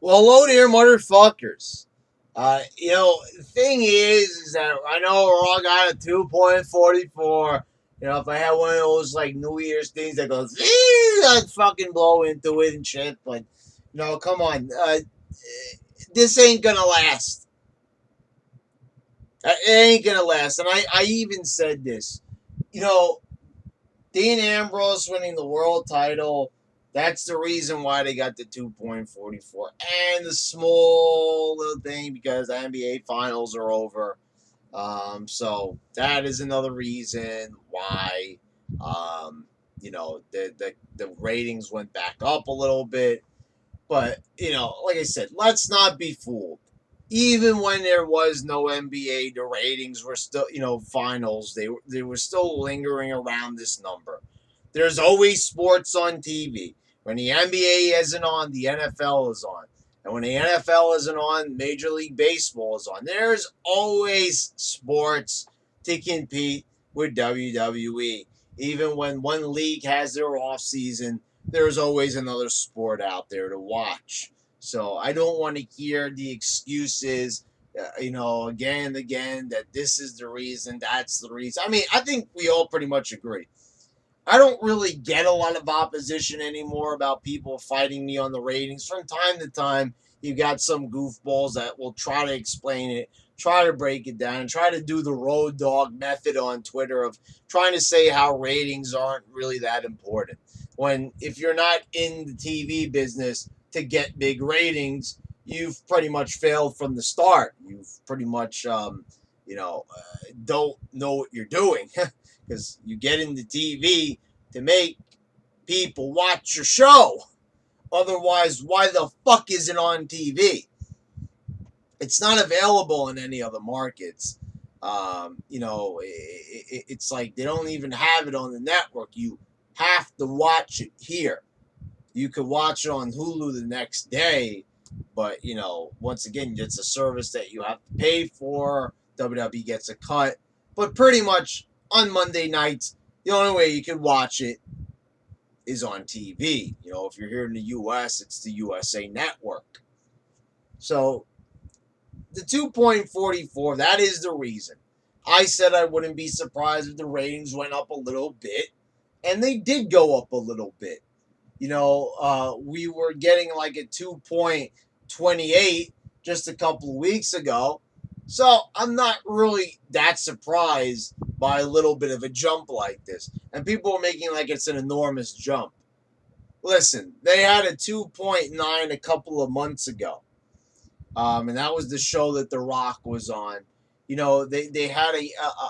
Well, hello there, motherfuckers. The thing is that I know Raw got a 2.44. If I had one of those like New Year's things that goes, I'd fucking blow into it and shit. But come on, this ain't gonna last. It ain't gonna last. And I even said this. You know, Dean Ambrose winning the world title. That's the reason why they got the 2.44. And the small little thing because the NBA finals are over. So that is another reason why, the ratings went back up a little bit. But, like I said, let's not be fooled. Even when there was no NBA, the ratings were still, finals. They were still lingering around this number. There's always sports on TV. When the NBA isn't on, the NFL is on. And when the NFL isn't on, Major League Baseball is on. There's always sports to compete with WWE. Even when one league has their off season, there's always another sport out there to watch. So I don't want to hear the excuses, again and again that this is the reason, that's the reason. I mean, I think we all pretty much agree. I don't really get a lot of opposition anymore about people fighting me on the ratings. From time to time, you got some goofballs that will try to explain it, try to break it down, and try to do the road dog method on Twitter of trying to say how ratings aren't really that important. When if you're not in the TV business to get big ratings, you've pretty much failed from the start. You've pretty much, don't know what you're doing. Because you get into TV to make people watch your show. Otherwise, why the fuck is it on TV? It's not available in any other markets. It's like they don't even have it on the network. You have to watch it here. You could watch it on Hulu the next day, but once again, it's a service that you have to pay for. WWE gets a cut, but pretty much on Monday nights, the only way you can watch it is on TV. If you're here in the U.S., it's the USA Network. So the 2.44, that is the reason. I said I wouldn't be surprised if the ratings went up a little bit, and they did go up a little bit. We were getting like a 2.28 just a couple of weeks ago. So I'm not really that surprised by a little bit of a jump like this. And people are making like it's an enormous jump. Listen, they had a 2.9 a couple of months ago. And that was the show that The Rock was on. They had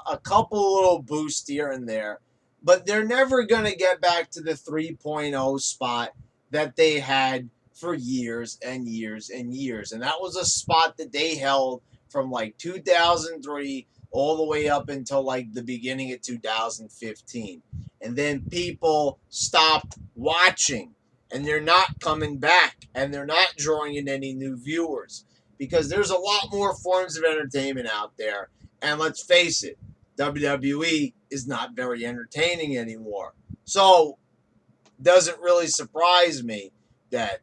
a couple little boosts here and there. But they're never going to get back to the 3.0 spot that they had for years and years and years. And that was a spot that they held from like 2003 all the way up until like the beginning of 2015. And then people stopped watching and they're not coming back and they're not drawing in any new viewers because there's a lot more forms of entertainment out there. And let's face it, WWE is not very entertaining anymore. So it doesn't really surprise me that,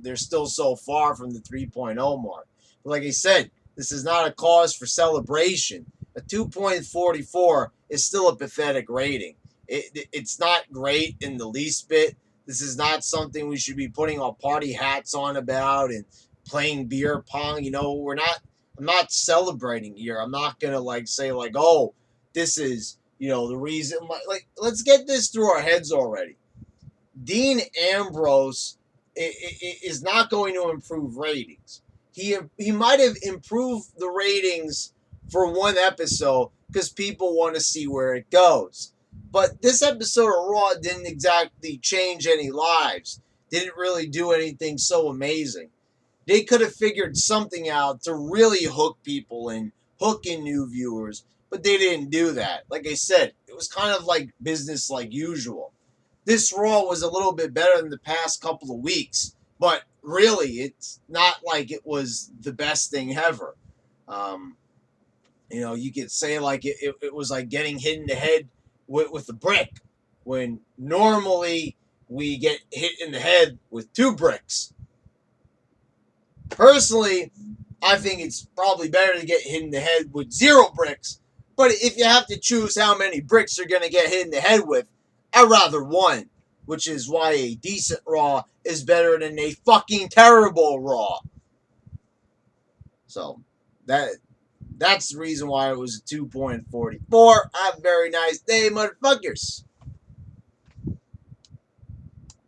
they're still so far from the 3.0 mark. But like I said, this is not a cause for celebration. A 2.44 is still a pathetic rating. It's not great in the least bit. This is not something we should be putting our party hats on about and playing beer pong. I'm not celebrating here. I'm not going to say oh, this is, the reason. Let's get this through our heads already. Dean Ambrose is not going to improve ratings. He might have improved the ratings for one episode because people want to see where it goes. But this episode of Raw didn't exactly change any lives. Didn't really do anything so amazing. They could have figured something out to really hook people in, hook in new viewers, but they didn't do that. Like I said, it was kind of like business like usual. This Raw was a little bit better than the past couple of weeks, but really, it's not like it was the best thing ever. You could say it was like getting hit in the head with a brick, when normally we get hit in the head with two bricks. Personally, I think it's probably better to get hit in the head with 0 bricks. But if you have to choose how many bricks you're going to get hit in the head with, I'd rather 1. Which is why a decent Raw is better than a fucking terrible Raw. So, that's the reason why it was a 2.44. Have a very nice day, motherfuckers.